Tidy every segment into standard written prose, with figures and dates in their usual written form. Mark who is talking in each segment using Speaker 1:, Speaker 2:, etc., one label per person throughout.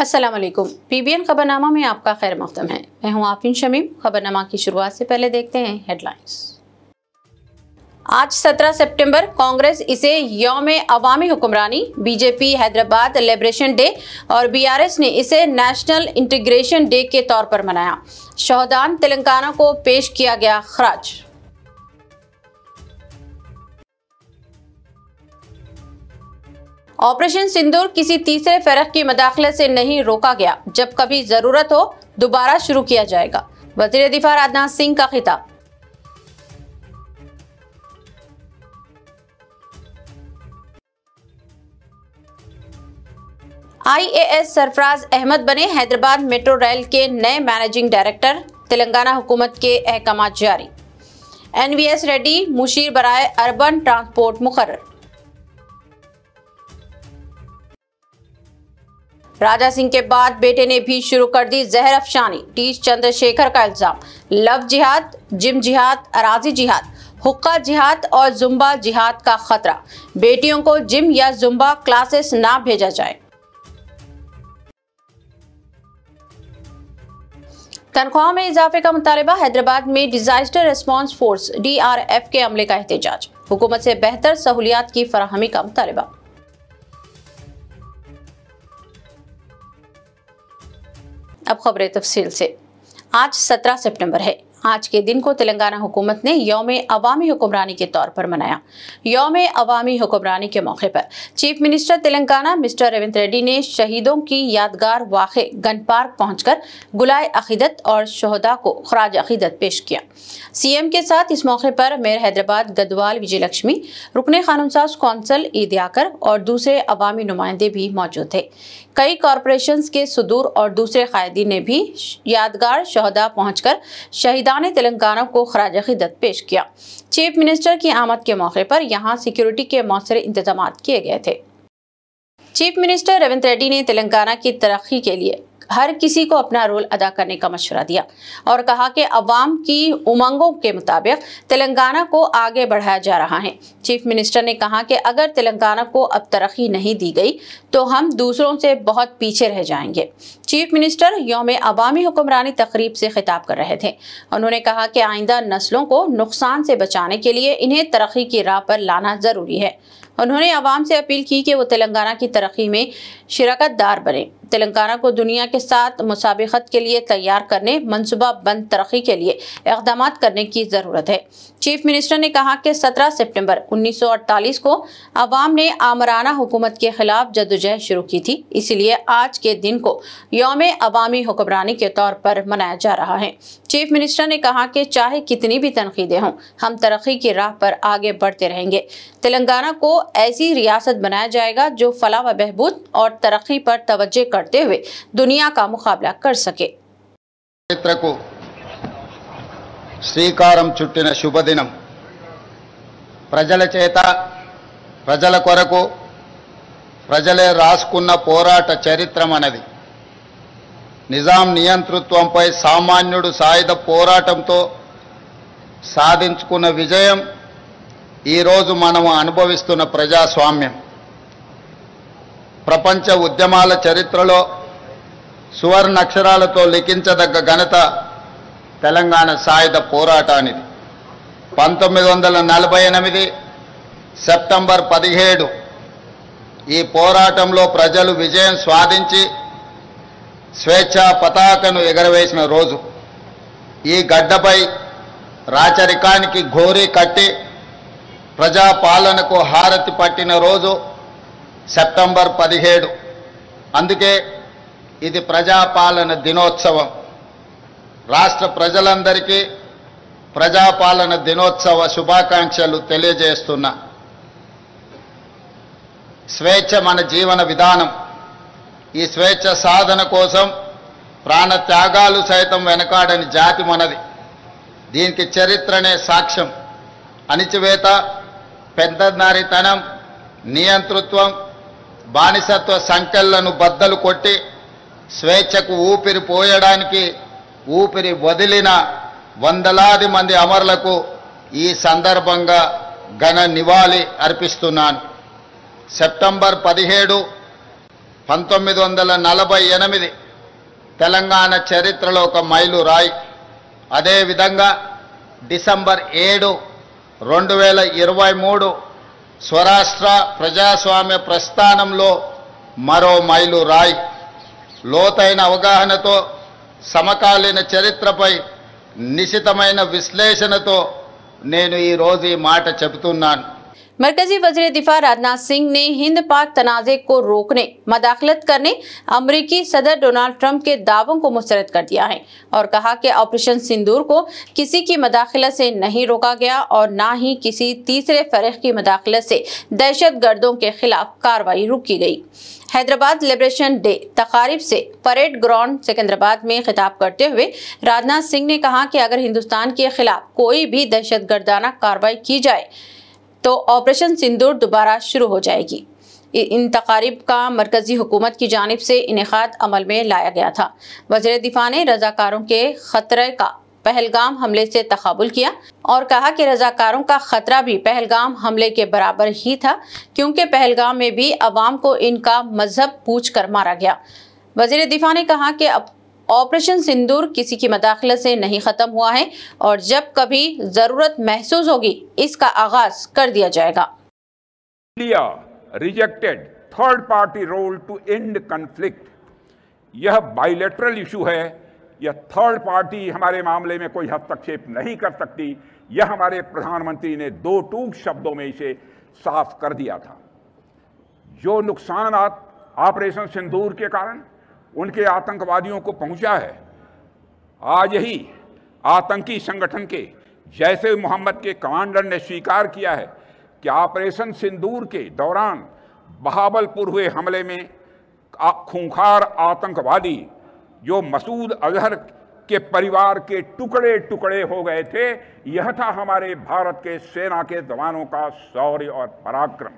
Speaker 1: अस्सलाम वालेकुम। पीबीएन खबरनामा में आपका खैर मक़दम है। मैं हूं आफरीन शमीम। खबरनामा की शुरुआत से पहले देखते हैं हेडलाइंस। आज 17 सितंबर कांग्रेस इसे यौम अवामी हुक्मरानी, बीजेपी हैदराबाद लिबरेशन डे और बीआरएस ने इसे नेशनल इंटीग्रेशन डे के तौर पर मनाया। शोहदान तेलंगाना को पेश किया गया खराज। ऑपरेशन सिंदूर किसी तीसरे फरक की मदाखलत से नहीं रोका गया। जब कभी जरूरत हो दोबारा शुरू किया जाएगा। वज़ीर दिफा राजनाथ सिंह का खिताब। आईएएस सरफराज अहमद बने हैदराबाद मेट्रो रेल के नए मैनेजिंग डायरेक्टर। तेलंगाना हुकूमत के अहकाम जारी। एनवीएस रेड्डी मुशीर बराए अर्बन ट्रांसपोर्ट मुकर्रर। राजा सिंह के बाद बेटे ने भी शुरू कर दी जहर अफशानी। टी चंद्रशेखर का इल्जाम। लव जिहाद, जिम जिहाद, अराजी जिहाद, हुक्का जिहाद और जुम्बा जिहाद का खतरा। बेटियों को जिम या जुम्बा क्लासेस ना भेजा जाए। तनख्वाह में इजाफे का मुतालबा। हैदराबाद में डिजास्टर रिस्पांस फोर्स डीआरएफ के अमले का एहतजाज। हुकूमत से बेहतर सहूलियात की फराहमी का मुतालबा। अब खबरें तफसील से। आज 17 सितंबर है। आज के दिन को तेलंगाना हुकूमत ने यौम अवामी हुक्मरानी के तौर पर मनाया। यौम अवामी हुक्मरानी के मौके पर chief minister Telangana mister Revanth Reddy ने शहीदों की यादगार वाक़े गन पार्क पहुंचकर गुलाए अकीदत और शोहदा को खराज अकीदत पेश किया। सीएम के साथ इस मौके पर मेयर हैदराबाद गदवाल विजयलक्ष्मी, रुकने कानून साज कौंसल ईद याकर और दूसरे अवामी नुमाइंदे भी मौजूद थे। कई कॉरपोरेशंस के सुदूर और दूसरे कायदीन ने भी यादगार शोहदा पहुंचकर शहीदान तेलंगाना को खराज अकीदत पेश किया। चीफ मिनिस्टर की आमद के मौके पर यहां सिक्योरिटी के मौसर इंतजाम किए गए थे। चीफ मिनिस्टर रेवंत रेड्डी ने तेलंगाना की तरक्की के लिए हर किसी को अपना रोल अदा करने का मशवरा दिया और कहा कि अवाम की उमंगों के मुताबिक तेलंगाना को आगे बढ़ाया जा रहा है। चीफ मिनिस्टर ने कहा कि अगर तेलंगाना को अब तरक्की नहीं दी गई तो हम दूसरों से बहुत पीछे रह जाएंगे। चीफ मिनिस्टर यौम अवामी हुक्मरानी तकरीब से खिताब कर रहे थे। उन्होंने कहा कि आइंदा नस्लों को नुकसान से बचाने के लिए इन्हें तरक्की की राह पर लाना जरूरी है। उन्होंने अवाम से अपील की कि वो तेलंगाना की तरक्की में शिरकतदार बने। तेलंगाना को दुनिया के साथ मुसाबिकत के लिए तैयार करने, मनसूबा बंद तरक्की के लिए इक़दाम करने की ज़रूरत है। चीफ मिनिस्टर ने कहा कि 17 सितंबर 1948 को अवाम ने आमराना हुकूमत के खिलाफ जद्दोजहद शुरू की थी, इसलिए आज के दिन को यौम अवामी हुक्मरानी के तौर पर मनाया जा रहा है। चीफ मिनिस्टर ने कहा कि चाहे कितनी भी तनकीदें हों, हम तरक्की की राह पर आगे बढ़ते रहेंगे। तेलंगाना को ऐसी रियासत बनाया जाएगा जो फलाह व बहबूद और तरक्की पर तवज्जो करते हुए दुनिया का मुकाबला कर सके।
Speaker 2: శ్రీకారం చుట్టిన శుభదినం ప్రజల చేత ప్రజల కొరకు ప్రజలే రాసుకున్న పోరాట చరిత్ర మనది. నిజాం నియంతృత్వంపై సామాన్యుడు సాయుధ పోరాటంతో సాధించుకున్న విజయం ఈరోజు మనం అనుభవిస్తున్న ప్రజాస్వామ్యం. ప్రపంచ ఉద్యమాల చరిత్రలో సువర్ణ అక్షరాలతో లిఖించదగ్గ ఘనత తెలంగాణ సాయుధ పోరాటానిది. 1948 సెప్టెంబర్ 17 ఈ పోరాటంలో ప్రజలు విజయం సాధించి స్వేచ్ఛా పతాకను ఎగరవేసిన రోజు. ఈ గడ్డపై రాచరికానికి ఘోరీ కట్టి ప్రజాపాలనకు హారతి పట్టిన రోజు సెప్టెంబర్ 17. అందుకే ఇది ప్రజాపాలన దినోత్సవం. రాష్ట్ర ప్రజలందరికీ ప్రజాపాలన దినోత్సవ శుభాకాంక్షలు తెలియజేస్తున్నా. స్వేచ్ఛ మన జీవన విధానం. ఈ స్వేచ్ఛ సాధన కోసం ప్రాణ త్యాగాలు సైతం వెనకాడని జాతి మనది. దీనికి చరిత్రనే సాక్ష్యం. అణిచివేత, పెద్దనారితనం, నియంతృత్వం, బానిసత్వ సంకెళ్లను బద్దలు కొట్టి స్వేచ్ఛకు ఊపిరి పోయడానికి ఊపిరి వదిలిన వందలాది మంది అమరులకు ఈ సందర్భంగా ఘన నివాళి అర్పిస్తున్నాను. సెప్టెంబర్ 17 1948 తెలంగాణ చరిత్రలో ఒక మైలురాయి. అదేవిధంగా డిసెంబర్ 7, 2023 స్వరాష్ట్ర ప్రజాస్వామ్య ప్రస్థానంలో మరో మైలురాయి. లోతైన అవగాహనతో సమకాలీన చరిత్రపై నిశితమైన విశ్లేషణతో నేను ఈరోజు ఈ మాట చెబుతున్నాను.
Speaker 1: मरकजी वज़ीर दिफा राजनाथ सिंह ने हिंद पाक तनाज़े को रोकने, मदाखलत करने अमरीकी सदर डोनाल्ड ट्रंप के दावों को मुस्तरद कर दिया है और कहा कि ऑपरेशन सिंदूर को किसी की मदाखलत से नहीं रोका गया और न ही किसी तीसरे फरीक की मदाखलत से दहशतगर्दों के खिलाफ कार्रवाई रोकी गई। हैदराबाद लिबरेशन डे तकारीब से परेड ग्राउंड सिकंदराबाद में खिताब करते हुए राजनाथ सिंह ने कहा कि अगर हिंदुस्तान के खिलाफ कोई भी दहशतगर्दाना कार्रवाई की जाए तो ऑपरेशन सिंदूर दोबारा शुरू हो जाएगी। इन तकारीब का मरकजी हुकूमत की जानिब से इनेकाद अमल में लाया गया था। वज़ीर दिफा ने रजाकारों के खतरे का पहलगाम हमले से तक़ाबुल किया और कहा कि रजाकारों का खतरा भी पहलगाम हमले के बराबर ही था, क्योंकि पहलगाम में भी अवाम को इनका मजहब पूछ कर मारा गया। वज़ीर दिफा ने कहा कि अब ऑपरेशन सिंदूर किसी की मदाखलत से नहीं खत्म हुआ है और जब कभी जरूरत महसूस होगी इसका आगाज कर दिया जाएगा।
Speaker 3: India rejected third party role to end conflict. यह बाइलेटरल इशू है। यह थर्ड पार्टी हमारे मामले में कोई हस्तक्षेप नहीं कर सकती। यह हमारे प्रधानमंत्री ने 2 टूक शब्दों में इसे साफ कर दिया था। जो नुकसान ऑपरेशन सिंदूर के कारण उनके आतंकवादियों को पहुंचा है, आज ही आतंकी संगठन के जैसे मोहम्मद के कमांडर ने स्वीकार किया है कि ऑपरेशन सिंदूर के दौरान बहावलपुर हुए हमले में खूंखार आतंकवादी जो मसूद अजहर के परिवार के टुकड़े टुकड़े हो गए थे, यह था हमारे भारत के सेना के जवानों का शौर्य और पराक्रम।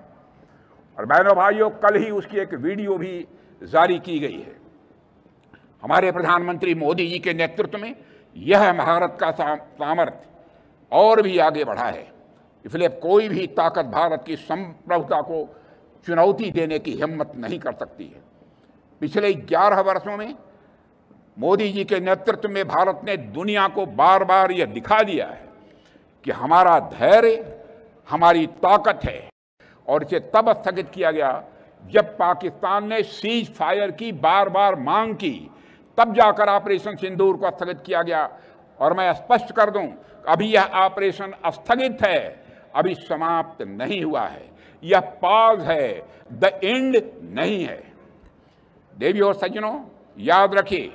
Speaker 3: और बहनों भाइयों, कल ही उसकी एक वीडियो भी जारी की गई है। हमारे प्रधानमंत्री मोदी जी के नेतृत्व में यह भारत का सामर्थ्य और भी आगे बढ़ा है। इसलिए कोई भी ताकत भारत की संप्रभुता को चुनौती देने की हिम्मत नहीं कर सकती है। पिछले 11 वर्षों में मोदी जी के नेतृत्व में भारत ने दुनिया को बार बार यह दिखा दिया है कि हमारा धैर्य हमारी ताकत है। और इसे तब स्थगित किया गया जब पाकिस्तान ने सीज फायर की बार बार मांग की, तब जाकर ऑपरेशन सिंदूर को स्थगित किया गया। और मैं स्पष्ट कर दूं, अभी यह ऑपरेशन स्थगित है, अभी समाप्त नहीं हुआ है। यह पॉज है, द एंड नहीं है। देवियों और सज्जनों, याद रखिए,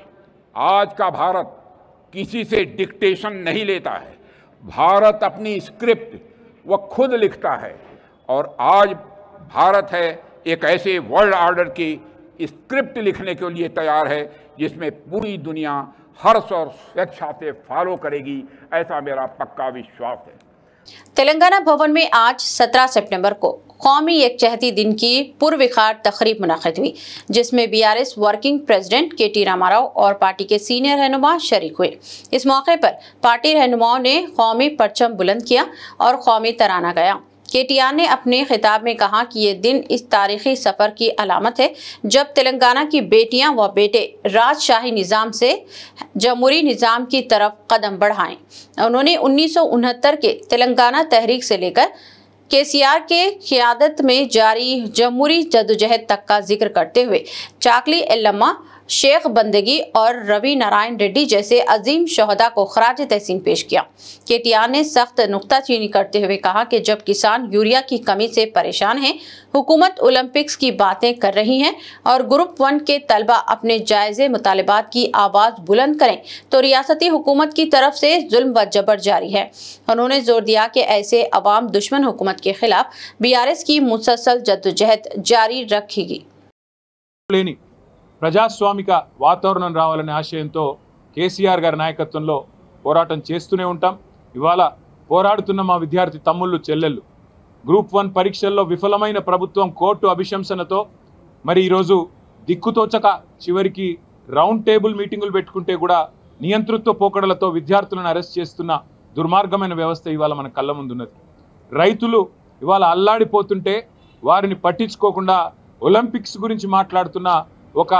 Speaker 3: आज का भारत किसी से डिक्टेशन नहीं लेता है। भारत अपनी स्क्रिप्ट वह खुद लिखता है और आज भारत है एक ऐसे वर्ल्ड ऑर्डर की स्क्रिप्ट लिखने के लिए तैयार है जिसमें पूरी दुनिया हर्ष और स्वेच्छा से फॉलो करेगी, ऐसा मेरा पक्का विश्वास है।
Speaker 1: तेलंगाना भवन में आज 17 सितंबर को कौमी यकजहती दिन की पुरविखार तकरीब मुनक़िद हुई, जिसमें बीआरएस वर्किंग प्रेसिडेंट केटी रामाराव और पार्टी के सीनियर रहनुमा शरीक हुए। इस मौके पर पार्टी रहनुमाओं ने कौमी परचम बुलंद किया और कौमी तराना गाया। केटीआर ने अपने खिताब में कहा कि ये दिन इस तारीखी सफ़र की अलामत है जब तेलंगाना की बेटियां व बेटे राजशाही निज़ाम से जमहूरी निज़ाम की तरफ कदम बढ़ाएं। उन्होंने 1969 के तेलंगाना तहरीक से लेकर केसीआर के क़ियादत में जारी जमहूरी जद्दोजहद तक का जिक्र करते हुए चाकली एल्लम्मा, शेख बंदगी और रवि नारायण रेड्डी जैसे अजीम शहदा को खराज तहसीन पेश किया। केटीआर ने सख्त नुक्ताचीनी करते हुए कहा कि जब किसान यूरिया की कमी से परेशान हैं, हुकूमत ओलंपिक्स की बातें कर रही है और ग्रुप 1 के तलबा अपने जायज़े मुतालिबात की आवाज़ बुलंद करें तो रियासती हुकूमत की तरफ से जुल्म व जबर जारी है। उन्होंने जोर दिया कि ऐसे अवाम दुश्मन हुकूमत के खिलाफ बीआरएस की मुसलसल जद्दोजहद जारी रखेगी।
Speaker 4: ప్రజాస్వామిక వాతావరణం రావాలనే ఆశయంతో కేసీఆర్ గారి నాయకత్వంలో పోరాటం చేస్తూనే ఉంటాం. ఇవాళ పోరాడుతున్న మా విద్యార్థి తమ్ముళ్ళు చెల్లెళ్ళు గ్రూప్ 1 పరీక్షల్లో విఫలమైన ప్రభుత్వం కోర్టు అభిశంసనతో మరి ఈరోజు దిక్కుతోచక చివరికి రౌండ్ టేబుల్ మీటింగులు పెట్టుకుంటే కూడా నియంతృత్వ పోకడలతో విద్యార్థులను అరెస్ట్ చేస్తున్న దుర్మార్గమైన వ్యవస్థ ఇవాళ మన కళ్ళ ముందున్నది. రైతులు ఇవాళ అల్లాడిపోతుంటే వారిని పట్టించుకోకుండా ఒలింపిక్స్ గురించి మాట్లాడుతున్న ఒక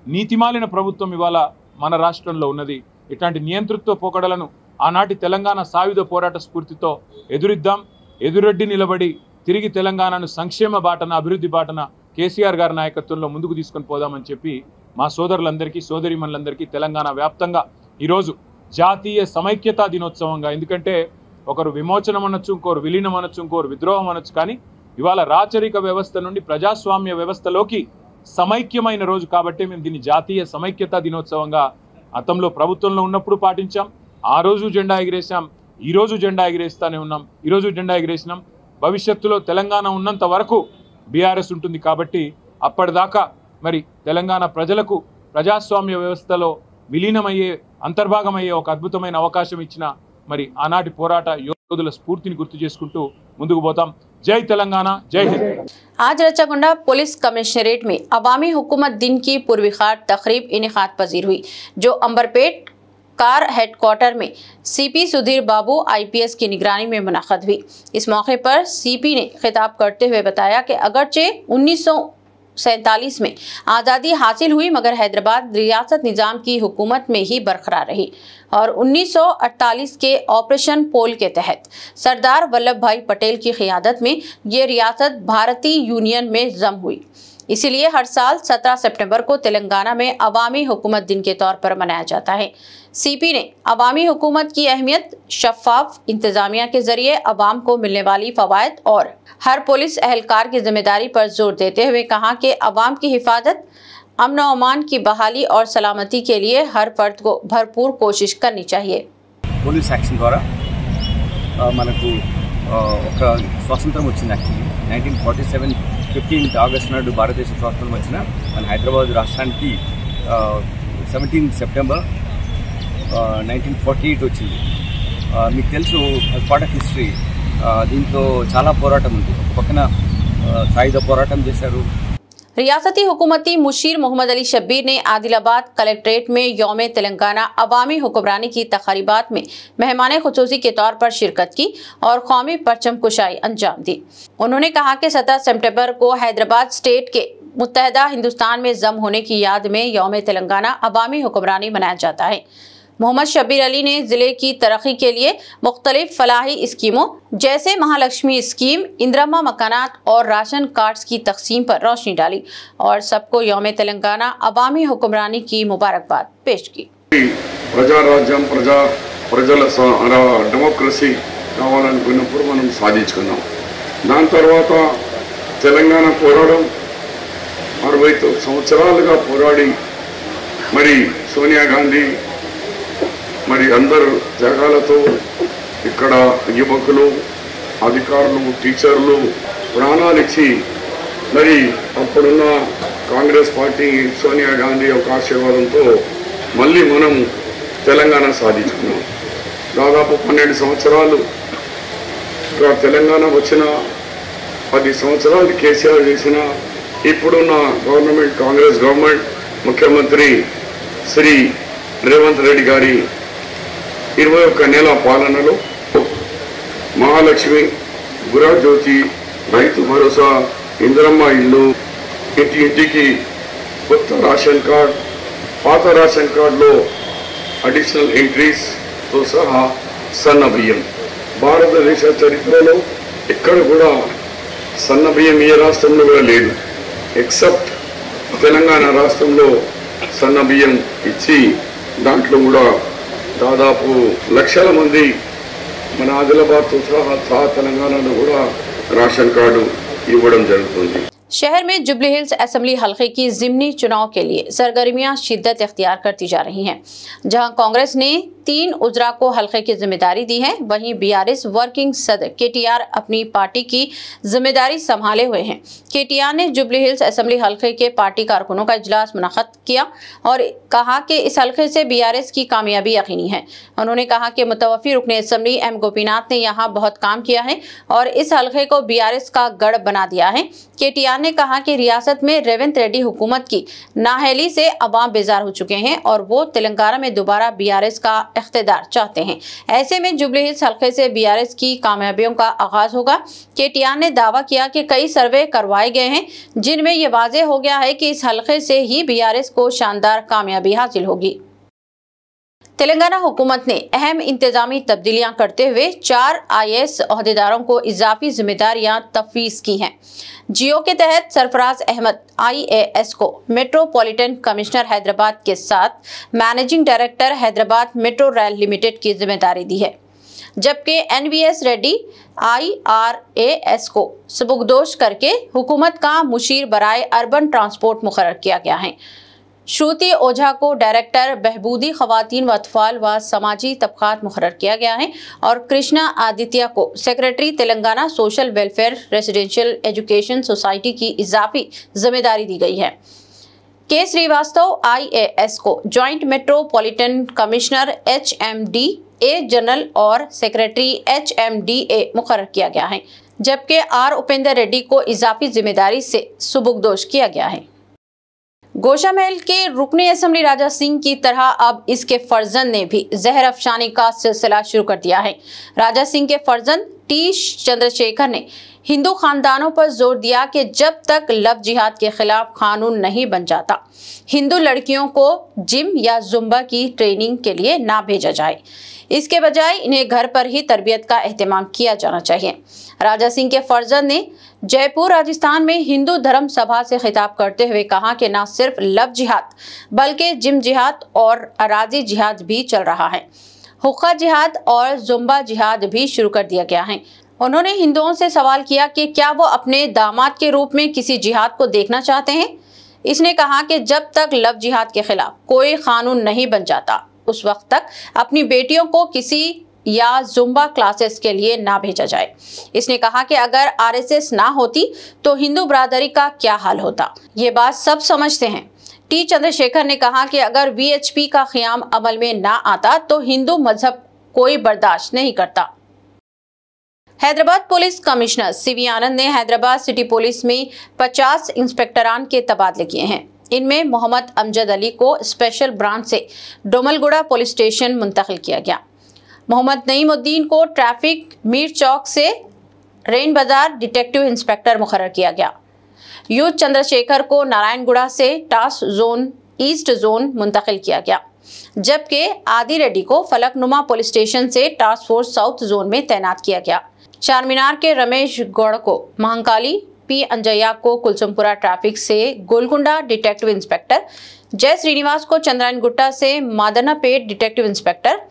Speaker 4: నీతిమాలిన ప్రభుత్వం ఇవాళ మన రాష్ట్రంలో ఉన్నది. ఇట్లాంటి నియంతృత్వ పోకడలను ఆనాటి తెలంగాణ సాయుధ పోరాట స్ఫూర్తితో ఎదురిద్దాం. ఎదురొడ్డి నిలబడి తిరిగి తెలంగాణను సంక్షేమ బాటన, అభివృద్ధి బాటన కేసీఆర్ గారి నాయకత్వంలో ముందుకు తీసుకొని పోదామని చెప్పి మా సోదరులందరికీ, సోదరిమణులందరికీ తెలంగాణ వ్యాప్తంగా ఈరోజు జాతీయ సమైక్యతా దినోత్సవంగా, ఎందుకంటే ఒకరు విమోచనం అనొచ్చు, ఇంకోరు విలీనం అనొచ్చు, ఇంకోరు విద్రోహం అనొచ్చు, కానీ ఇవాళ రాచరిక వ్యవస్థ నుండి ప్రజాస్వామ్య వ్యవస్థలోకి సమైక్యమైన రోజు కాబట్టి మేము దీన్ని జాతీయ సమైక్యతా దినోత్సవంగా గతంలో ప్రభుత్వంలో ఉన్నప్పుడు పాటించాం. ఆ రోజు జెండా ఎగిరేసాం, ఈరోజు జెండా ఎగిరేస్తానే ఉన్నాం, ఈరోజు జెండా ఎగిరేసినాం. భవిష్యత్తులో తెలంగాణ ఉన్నంత వరకు బీఆర్ఎస్ ఉంటుంది కాబట్టి అప్పటిదాకా మరి తెలంగాణ ప్రజలకు ప్రజాస్వామ్య వ్యవస్థలో విలీనమయ్యే, అంతర్భాగమయ్యే ఒక అద్భుతమైన అవకాశం ఇచ్చిన మరి ఆనాటి పోరాట యోధుల స్ఫూర్తిని గుర్తు చేసుకుంటూ ముందుకు పోతాం. जय तेलंगाना, जय हिंद।
Speaker 1: आज रचागुंडा पुलिस कमिश्नरेट में अवामी हुकूमत दिन की पूर्विखार तकरीब इनेकाद पजीर हुई, जो अंबरपेट कार हेडक्वार्टर में सीपी सुधीर बाबू IPS की निगरानी में मुनाक़द हुई। इस मौके पर सीपी ने खिताब करते हुए बताया कि अगरचे 1947 में आज़ादी हासिल हुई, मगर हैदराबाद रियासत निज़ाम की हुकूमत में ही बरकरार रही और 1948 के ऑपरेशन पोल के तहत सरदार वल्लभ भाई पटेल की क़ियादत में ये रियासत भारतीय यूनियन में जम हुई। इसीलिए हर साल 17 सितंबर को तेलंगाना में अवामी हुकूमत दिन के तौर पर मनाया जाता है। सीपी ने अवामी हुकूमत की अहमियत, शफ़ाफ इंतज़ामिया के ज़रिए अवाम को मिलने वाली फ़वाइद और हर पुलिस एहलकार की जिम्मेदारी पर जोर देते हुए कहा कि अवाम की हिफाजत, अमन व अमान की बहाली और सलामती के लिए हर फर्द को भरपूर कोशिश करनी चाहिए।
Speaker 5: పోలీస్ యాక్షన్ ద్వారా మనకు ఒక స్వాతంత్రం వచ్చింది. యాక్చువల్లీ 1947 15 ఆగస్టు నాడు భారతదేశ స్వాతంత్రం వచ్చిన మన హైదరాబాద్ రాష్ట్రానికి 17 సెప్టెంబర్ 1948 వచ్చింది. మీకు తెలుసు, as part of history దీంట్లో చాలా పోరాటం ఉంది. ఒక పక్కన సాయుధ పోరాటం చేశారు.
Speaker 1: रियासती हुकूमती मुशीर मोहम्मद अली शब्बीर ने आदिलाबाद कलेक्ट्रेट में यौम तेलंगाना अवामी हुक्मरानी की तक़रीबात में मेहमान ख़ुसूसी के तौर पर शिरकत की और कौमी परचम कुशाई अंजाम दी। उन्होंने कहा कि 17 सितंबर को हैदराबाद स्टेट के मुत्तहदा हिंदुस्तान में जम होने की याद में यौम तेलंगाना अवामी हुक्मरानी मनाया जाता है। मोहम्मद शब्बीर अली ने ज़िले की तरक्की के लिए मुख्तलिफ फलाही स्कीमों जैसे महालक्ष्मी स्कीम, इंदिरा मकानात और राशन कार्ड्स की तकसीम पर रोशनी डाली और सबको यौम तेलंगाना अवामी हुक्मरानी की मुबारकबाद पेश की।
Speaker 6: ప్రజారాజ్యం ప్రజల డెమోక్రసీ కావాలనుకున్నప్పుడు మనం సాధించుకున్నాం. దాని తర్వాత తెలంగాణ పోరాటం 69 సంవత్సరాలుగా పోరాడి మరి సోనియా గాంధీ మరి అందరు త్యాగాలతో ఇక్కడ యువకులు, అధికారులు, టీచర్లు ప్రాణాలిచ్చి మరి అప్పుడున్న కాంగ్రెస్ పార్టీ సోనియా గాంధీ యొక్క ఆశీర్వాదంతో మళ్ళీ మనం తెలంగాణ సాధించుకున్నాం. దాదాపు 12 సంవత్సరాలు తెలంగాణ వచ్చిన 10 సంవత్సరాలు కేసీఆర్ చేసిన ఇప్పుడున్న గవర్నమెంట్, కాంగ్రెస్ గవర్నమెంట్, ముఖ్యమంత్రి శ్రీ రేవంత్ రెడ్డి గారి 21 నెలల పాలనలో మహాలక్ష్మి, గృహజ్యోతి, రైతు భరోసా, ఇందిరమ్మ ఇల్లు, ఇంటికి కొత్త రేషన్ కార్డ్, పాత రేషన్ కార్డులో అడిషనల్ ఎంట్రీస్తో సహా సన్న బియ్యం. భారతదేశ చరిత్రలో ఎక్కడ కూడా సన్న బియ్యం ఏ రాష్ట్రంలో కూడా లేదు, ఎక్సెప్ట్ తెలంగాణ రాష్ట్రంలో సన్న బియ్యం ఇచ్చి దాంట్లో కూడా దాదాపు లక్షల మంది మన ఆదిలాబాద్తో సహా తెలంగాణలో కూడా రేషన్ కార్డు ఇవ్వడం జరుగుతుంది।
Speaker 1: शहर में जुबली हिल्स असेंबली हल्के की ज़िमनी चुनाव के लिए सरगर्मियां शिद्दत इख्तियार करती जा रही हैं। जहां कांग्रेस ने 3 उजरा को हल्के की जिम्मेदारी दी है, वहीं BRS वर्किंग सदर KTR अपनी पार्टी की जिम्मेदारी संभाले हुए हैं। KTR ने जुबली हिल्स असेंबली हल्के के पार्टी कारकुनों का इजलास मुनक़्क़द किया और कहा कि इस हल्के से BRS की कामयाबी यकीनी है। उन्होंने कहा कि मुतवफ़ी रुकन असेंबली M गोपीनाथ ने यहाँ बहुत काम किया है और इस हल्के को BRS का गढ़ बना दिया है। KTR टियान ने कहा कि रियासत में रेवंत रेड्डी हुकूमत की नाअहली से अवाम बेजार हो चुके हैं और वो तेलंगाना में दोबारा बीआरएस का इख्तिदार चाहते हैं। ऐसे में जुबली हिल्स हल्के से बीआरएस की कामयाबियों का आगाज होगा। के टियान ने दावा किया कि कई सर्वे करवाए गए हैं जिनमें ये वाज़ेह हो गया है कि इस हल्के से ही बीआरएस को शानदार कामयाबी हासिल होगी। तेलंगाना हुकूमत ने अहम इंतजामी तब्दीलियां करते हुए 4 IAS ओहदेदारों को इजाफी जिम्मेदारियां तफवीज़ की हैं। जियो के तहत सरफराज अहमद IAS को मेट्रोपॉलिटन कमिश्नर हैदराबाद के साथ managing director Hyderabad metro rail limited की जिम्मेदारी दी है, जबकि NVS रेड्डी IRAS को सबुकदोश करके हुकूमत का मुशीर बराए अर्बन ट्रांसपोर्ट मुकर्रर किया गया है। श्रुति ओझा को डायरेक्टर बहबूदी खवातीन व अतफाल व समाजी तबकात मुकर्रर किया गया है और कृष्णा आदित्य को secretary Telangana social welfare residential education society की इजाफी जिम्मेदारी दी गई है। के श्रीवास्तव IAS को joint metropolitan commissioner HMDA general और सेक्रेटरी HMDA मुकर्रर किया गया है, जबकि R उपेंद्र रेड्डी को इजाफी जिम्मेदारी से सुबुकदोश किया गया है। गोशा महल के रुकने असेंबली राजा सिंह की तरह अब इसके फर्जंद ने भी जहर अफशानी का सिलसिला शुरू कर दिया है। राजा सिंह के फर्जंद T चंद्रशेखर ने हिंदू खानदानों पर जोर दिया कि जब तक लव जिहाद के खिलाफ कानून नहीं बन जाता, हिंदू लड़कियों को जिम या जुम्बा की ट्रेनिंग के लिए ना भेजा जाए। इसके बजाय इन्हें घर पर ही तरबियत का एहतमाम किया जाना चाहिए। राजा सिंह के फर्जंद ने जयपुर राजस्थान में हिंदू धर्म सभा से खिताब करते हुए कहा कि न सिर्फ लव जिहाद बल्कि जिम जिहाद और अराजी जिहाद भी चल रहा है। हुक्का जिहाद और जुम्बा जिहाद भी शुरू कर दिया गया है। उन्होंने हिंदुओं से सवाल किया कि क्या वो अपने दामाद के रूप में किसी जिहाद को देखना चाहते हैं। इसने कहा कि जब तक लव जिहाद के खिलाफ कोई कानून नहीं बन जाता, उस वक्त तक अपनी बेटियों को किसी या जुम्बा क्लासेस के लिए ना भेजा जाए। इसने कहा कि अगर RSS ना होती तो हिंदू बरादरी का क्या हाल होता। ये बात सब समझते हैं। T चंद्रशेखर ने कहा कि अगर VHP का क़याम अमल में ना आता तो हिंदू मजहब कोई बर्दाश्त नहीं करता। हैदराबाद पुलिस कमिश्नर CV आनंद ने हैदराबाद सिटी पुलिस में 50 इंस्पेक्टरान के तबादले किए हैं। इनमें मोहम्मद अमजद अली को स्पेशल ब्रांच से डोमलगुड़ा पुलिस स्टेशन मुंतकिल किया गया। मोहम्मद नईमुद्दीन को ट्रैफिक मीर चौक से रेन बाजार डिटेक्टिव इंस्पेक्टर मुकर्रर किया गया। यू चंद्रशेखर को नारायणगुड़ा से टास्क जोन ईस्ट जोन मुंतकिल किया गया, जबकि आदि रेड्डी को फलकनुमा पुलिस स्टेशन से टास्क फोर्स साउथ जोन में तैनात किया गया। चारमीनार के रमेश गौड़ को महंकाली, P अंजैया को कुलसुमपुरा ट्रैफिक से गोलकुंडा डिटेक्टिव इंस्पेक्टर, जय श्रीनिवास को चंद्रायनगुट्टा से Madannapet detective inspector,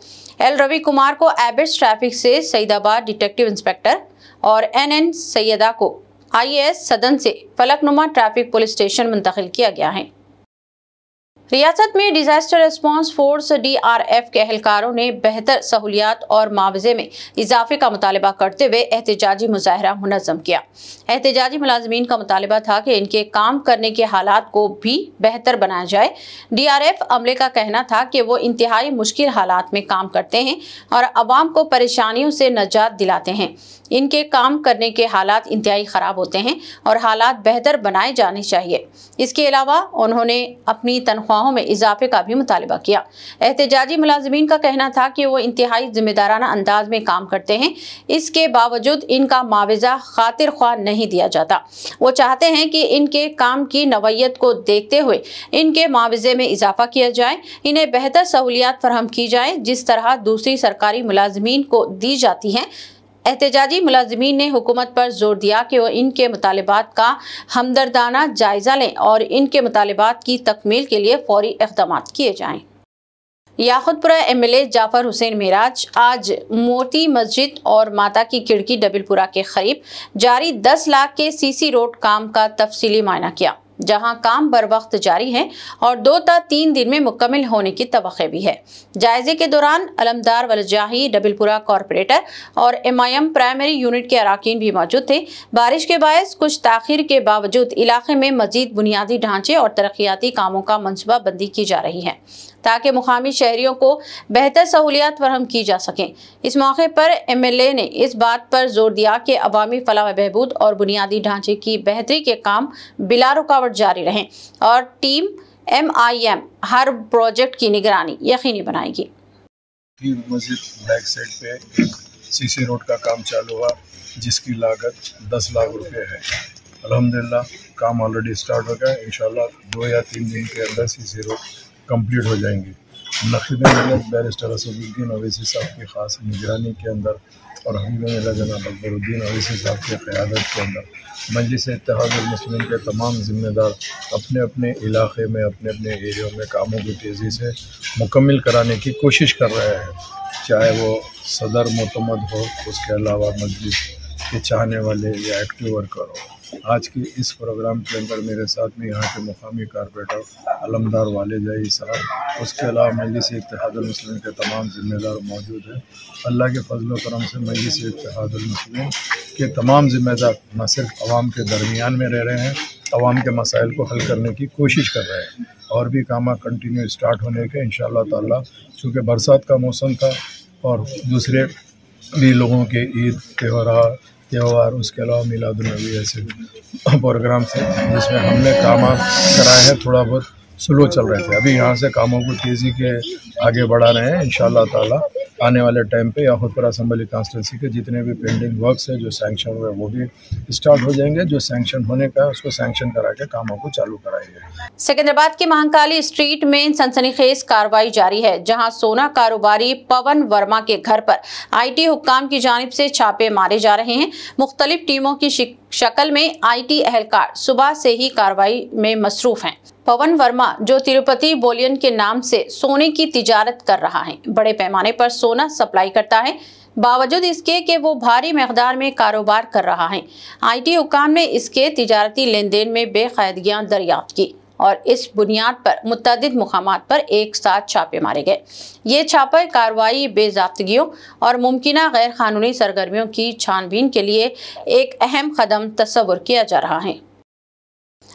Speaker 1: L Ravi Kumar को एबिट्स ट्रैफिक से सईदाबाद डिटेक्टिव इंस्पेक्टर और NN सैयदा को IAS सदन से फलकनुमा ट्रैफिक पुलिस स्टेशन मुंतकिल किया गया है। रियासत में डिजास्टर रिस्पांस फोर्स DRF के एहलकारों ने बेहतर सहूलियात और मुआवजे में इजाफे का मुतालबा करते हुए एहतजाजी मुजाहरा मुनज़्ज़म किया। एहतजाजी मुलाजमीन का मुतालबा था कि इनके काम करने के हालात को भी बेहतर बनाया जाए। DRF अमले का कहना था कि वो इंतहाई मुश्किल हालात में काम करते हैं और आवाम को परेशानियों से निजात दिलाते हैं। इनके काम करने के हालात इंतहाई ख़राब होते हैं और हालात बेहतर बनाए जाने चाहिए। इसके अलावा उन्होंने अपनी तनख्वाहों में इजाफे का भी मुतालबा किया। एहतजाजी मुलाजमीन का कहना था कि वो इंतहाई जिम्मेदाराना अंदाज में काम करते हैं, इसके बावजूद इनका मुआवजा खातिर ख्वाह नहीं दिया जाता। वो चाहते हैं कि इनके काम की नवैयत को देखते हुए इनके मुआवजे में इजाफा किया जाए, इन्हें बेहतर सहूलियात फराहम की जाए जिस तरह दूसरी सरकारी मुलाजमीन को दी जाती हैं। एहतजाजी मुलाजमीन ने हुकूमत पर जोर दिया कि वो इनके मुतालबात का हमदर्दाना जायजा लें और इनके मुतालबात की तकमील के लिए फौरी इक़दाम किए जाएं। याखुतपुरा MLA जाफर हुसैन मेराज आज मोती मस्जिद और माता की खिड़की डबिलपुरा के करीब जारी 10 लाख के CC रोड काम का तफसीली मायना किया। जहां काम बर वक्त जारी है और 2 से 3 दिन में मुकम्मल होने की तवक्को भी है। जायजे के दौरान अलमदार वलजाही, डबिलपुरा कॉरपोरेटर और MIM प्राइमरी यूनिट के अराकीन भी मौजूद थे। बारिश के बायस कुछ ताखीर के बावजूद इलाके में मजीद बुनियादी ढांचे और तरक्याती कामों का मनसूबा बंदी की जा रही है ताकि मुकामी शहरियों को बेहतर सहूलियात फराहम की जा सकें। इस मौके पर MLA ने इस बात पर जोर दिया कि अवामी फलाह व बहबूद और बुनियादी ढांचे की बेहतरी के काम बिला रुकावट जारी रहें और टीम MIM हर प्रोजेक्ट की निगरानी यकीनी बनाएगी।
Speaker 7: मस्जिद बैक साइड पे एक CC रोड का काम चालू हुआ जिसकी लागत 10 लाख रुपए है। अल्हम्दुलिल्लाह काम ऑलरेडी स्टार्ट हो गया। इंशाल्लाह 2 या 3 दिन के अंदर CC रोड कंप्लीट हो जाएंगी। नखीब मिलत बैरिस्टर असदुद्दीन अवैसी साहब की खास निगरानी के अंदर और हबीब मिल्लत जनाब अकबरुद्दीन अवैसी साहब की क़यादत के अंदर मजलिस इत्तेहादुल मुस्लिमीन के तमाम ज़िम्मेदार अपने अपने इलाके में अपने अपने एरिया में कामों को तेज़ी से मुकम्मल कराने की कोशिश कर रहे हैं, चाहे वो सदर मोतमद हो, उसके अलावा मजलिस के चाहने वाले या एक्टिव वर्कर हो। आज के इस प्रोग्राम के अंदर मेरे साथ में यहाँ के मुकामी कारपोरेटर अलमदार वालिजाई साहब, उसके अलावा मजलिस इत्तेहादुल मुस्लिमीन के तमाम ज़िम्मेदार मौजूद हैं। अल्लाह के फजल व करम से मजलिस इत्तेहादुल मुस्लिमीन के तमाम ज़िम्मेदार न सिर्फ आवाम के दरमियान में रह रहे हैं, आवाम के मसाइल को हल करने की कोशिश कर रहे हैं और भी काम कंटिन्यू स्टार्ट होने के इंशाअल्लाह ताला। चूँकि बरसात का मौसम था और दूसरे भी लोगों के ईद त्यौहार उसके अलावा मिलादुन्नबी ऐसे प्रोग्राम थे जिसमें हमने काम कराए हैं, थोड़ा बहुत स्लो चल रहे थे। अभी यहाँ से कामों को तेज़ी के आगे बढ़ा रहे हैं। इंशाअल्लाह ताला आने वाले टाइम पे याकूतपुरा असम्बली कॉन्स्टिट्यूंसी के जितने भी पेंडिंग वर्क्स है जो सैंक्शन हुए वो भी स्टार्ट हो जाएंगे। जो सैंक्शन होने का है उसको सैंक्शन करा के कामों को चालू कराएंगे।
Speaker 1: सिकंदराबाद के महंकाली स्ट्रीट में सनसनीखेज कार्रवाई जारी है, जहां सोना कारोबारी पवन वर्मा के घर पर IT हुक्काम की जानिब से छापे मारे जा रहे हैं। मुख्तलिफ टीमों की शक्ल में IT एहलकार सुबह से ही कार्रवाई में मसरूफ हैं। पवन वर्मा जो तिरुपति बुलियन के नाम से सोने की तिजारत कर रहा है, बड़े पैमाने पर सोना सप्लाई करता है, बावजूद इसके कि वो भारी मकदार में कारोबार कर रहा है। IT हुक्काम ने इसके तिजारती लेन देन में बेकायदगियां दरियाफ्त की और इस बुनियाद पर मुतअद्दिद मुकामात पर एक साथ छापे मारे गए। ये छापे कार्रवाई बेज़ाब्तगियों और मुमकिना गैर कानूनी सरगर्मियों की छानबीन के लिए एक अहम कदम तस्वुर किया जा रहा है।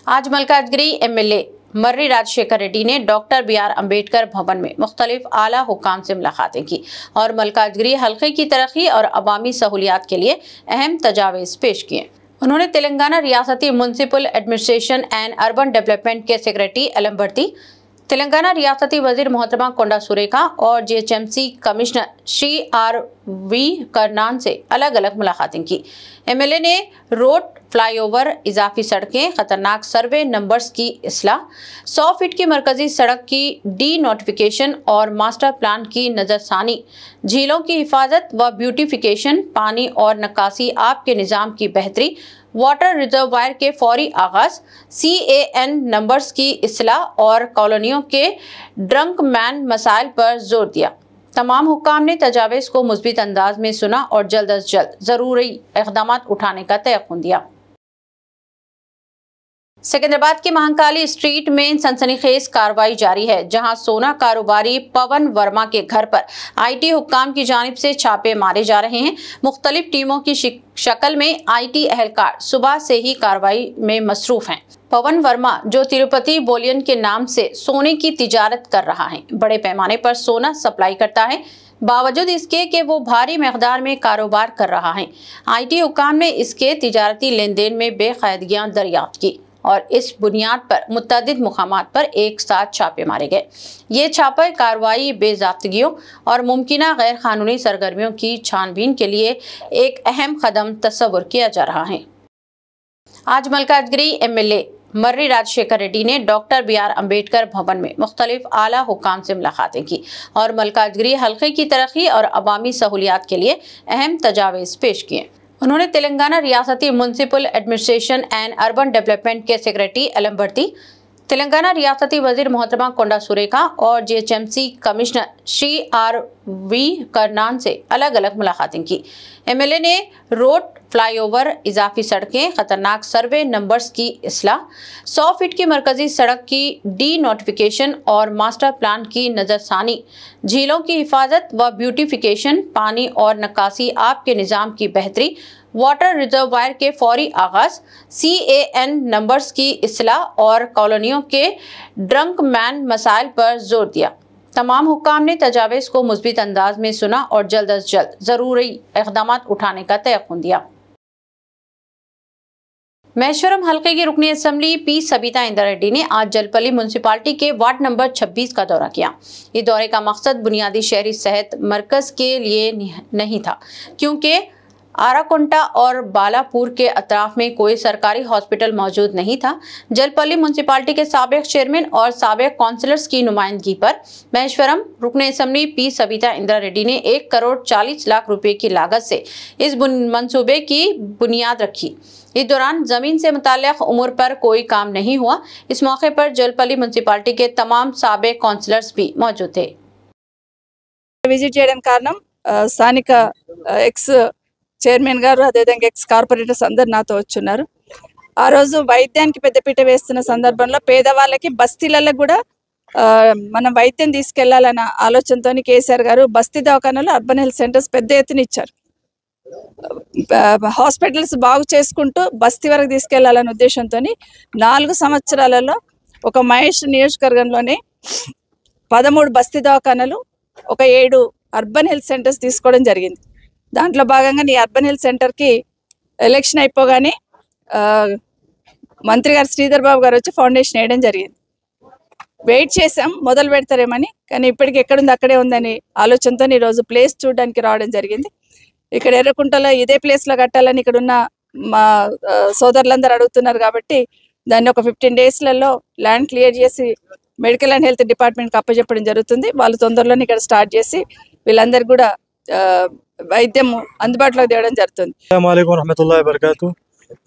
Speaker 1: आज मलकाजगिरी MLA मर्री राजशेखर रेड्डी ने डॉक्टर BR अम्बेडकर भवन में मुख्तलिफ आला हुक्काम से मुलाकातें की और मलकाजगिरी हल्के की तरक्की और अवामी सहूलियात के लिए अहम तजावीज़ पेश किए। उन्होंने तेलंगाना रियासती municipal administration and urban development के सेक्रेटरी एलम्बर्ती, तेलंगाना रियासती वजीर मोहतरमा कोंडा सुरेखा और GHMC कमिश्नर श्री RV करनान से अलग अलग मुलाकातें की। MLA ने रोड, फ्लाईओवर, इजाफी सड़कें, खतरनाक सर्वे नंबर्स की इस्लाह, 100 फीट की मरकजी सड़क की डी नोटिफिकेशन और मास्टर प्लान की नजरसानी, झीलों की हिफाजत व ब्यूटिफिकेशन, पानी और नक्कासी आब के निज़ाम की बेहतरी, वाटर रिजर्वायर के फौरी आगाज, CAN नंबर्स की इस्लाह और कॉलोनियों के ड्रंक मैन मसाइल पर जोर दिया। तमाम हुक्काम ने तजावीज़ को मुस्बित अंदाज में सुना और जल्द अज जल्द ज़रूरी इक़दाम उठाने का तयक़ुन दिया। सिकंदराबाद के महंकाली स्ट्रीट में सनसनीखेज कार्रवाई जारी है, जहां सोना कारोबारी पवन वर्मा के घर पर IT हुक्काम की जानिब से छापे मारे जा रहे हैं। मुख्तलिफ टीमों की शक्ल में IT एहलकार सुबह से ही कार्रवाई में मसरूफ हैं। पवन वर्मा जो तिरुपति बुलियन के नाम से सोने की तिजारत कर रहा है, बड़े पैमाने पर सोना सप्लाई करता है, बावजूद इसके कि वो भारी मकदार में कारोबार कर रहा है। IT हुक्काम ने इसके तिजारती लेन देन में बेकायदगियां दरियाफ्त की और इस बुनियाद पर मुतअद्दिद मुकामात पर एक साथ छापे मारे गए। ये छापे कार्रवाई बेज़ाब्तगियों और मुमकिना गैर कानूनी सरगर्मियों की छानबीन के लिए एक अहम कदम तस्वुर किया जा रहा है। आज मलकाजगिरी MLA मर्री राजशेखर रेड्डी ने डॉक्टर BR अम्बेडकर भवन में मुख्तलिफ आला हुक्काम से मुलाकातें की और मलकाजगिरी हल्के की तरक्की और अवामी सहूलियात के लिए अहम तजावीज़ पेश किए। उन्होंने तेलंगाना रियासती municipal administration and urban development के सेक्रेटरी एलम्बर्ती, तेलंगाना रियासती वजीर मोहतरमा कोंडा सुरेखा और जीएचएमसी कमिश्नर श्री आर.वी. करनान से अलग अलग मुलाकातें की। एमएलए ने रोड, फ्लाईओवर, इजाफी सड़कें, खतरनाक सर्वे नंबर्स की इस्लाह, 100 फीट की मरकजी सड़क की डी नोटिफिकेशन और मास्टर प्लान की नजरसानी, झीलों की हिफाजत व ब्यूटिफिकेशन, पानी और नक्कासी आब के निज़ाम की बेहतरी, वाटर रिजर्वायर के फौरी आगाज, CAN नंबर्स की इस्लाह और कॉलोनियों के ड्रंक मैन मसाइल पर जोर दिया। तमाम हुक्काम ने तजावीज़ को मुस्बित अंदाज में सुना और जल्द अज जल्द ज़रूरी इक़दाम उठाने का तयक़ुन दिया। महेश्वरम हल्के की रुकनी असम्बली पी सबिता इंदिरा रेड्डी ने आज जलपल्ली म्यूनसिपालिटी के वार्ड नंबर 26 का दौरा किया। इस दौरे का मकसद बुनियादी शहरी सेहत मरकज के लिए नहीं था, क्योंकि आराकोंटा और बालापुर के अतराफ में कोई सरकारी हॉस्पिटल मौजूद नहीं था। जलपल्ली म्यूनसिपालिटी के साबिक चेयरमैन और साबिक काउंसलर्स की नुमाइंदगी पर महेश्वरम रुकने असम्बली पी सबिता इंदिरा रेड्डी ने 1 करोड़ 40 लाख रुपए की लागत से इस मंसूबे की बुनियाद रखी। इस दौरान जमीन से मुताल्लिक़ उमूर पर कोई काम नहीं हुआ। इस मौके पर जलपल्ली म्यूनसिपालिटी के तमाम साबिक काउंसलर्स भी मौजूद थे।
Speaker 8: विजिट చేయడానికి కారణం స్థానిక ఎక్స్ చైర్మన్ గారు అదేవిధంగా ఎక్స్ కార్పొరేటర్స్ అందరు నాతో వచ్చున్నారు. ఆ రోజు వైద్యానికి పెద్దపీట వేస్తున్న సందర్భంలో పేదవాళ్ళకి బస్తీలలో కూడా మనం వైద్యం తీసుకెళ్లాలన్న ఆలోచనతోని కేసీఆర్ గారు బస్తీ దవాఖానాలు అర్బన్ హెల్త్ సెంటర్స్ పెద్ద ఎత్తున ఇచ్చారు. హాస్పిటల్స్ బాగు చేసుకుంటూ బస్తీ వరకు తీసుకెళ్లాలనే ఉద్దేశంతోని 4 సంవత్సరాలలో ఒక మహేష్ నియోజకవర్గంలోనే 13 బస్తీ దవాఖానాలు, ఒక 7 అర్బన్ హెల్త్ సెంటర్స్ తీసుకోవడం జరిగింది. దాంట్లో భాగంగా ఈ అర్బన్ హెల్త్ సెంటర్కి ఎలక్షన్ అయిపోగానే మంత్రి గారు శ్రీధర్ బాబు గారు వచ్చి ఫౌండేషన్ వేయడం జరిగింది. వెయిట్ చేసాం మొదలు పెడతారేమని, కానీ ఇప్పటికి ఎక్కడుంది అక్కడే ఉందని ఆలోచనతో ఈరోజు ప్లేస్ చూడడానికి రావడం జరిగింది. ఇక్కడ ఎర్రకుంటలో ఇదే ప్లేస్లో కట్టాలని ఇక్కడ ఉన్న మా సోదరులందరూ అడుగుతున్నారు కాబట్టి దాన్ని ఒక 15 డేస్లలో ల్యాండ్ క్లియర్ చేసి మెడికల్ అండ్ హెల్త్ డిపార్ట్మెంట్కి అప్పచెప్పడం జరుగుతుంది. వాళ్ళు తొందరలోనే ఇక్కడ స్టార్ట్ చేసి వీళ్ళందరికీ కూడా వైద్యం అందుబాటులోకి తేవడం జరుగుతుంది.
Speaker 9: अस्सलाम वालेकुम रहमतुल्लाहि वबरकातुहू।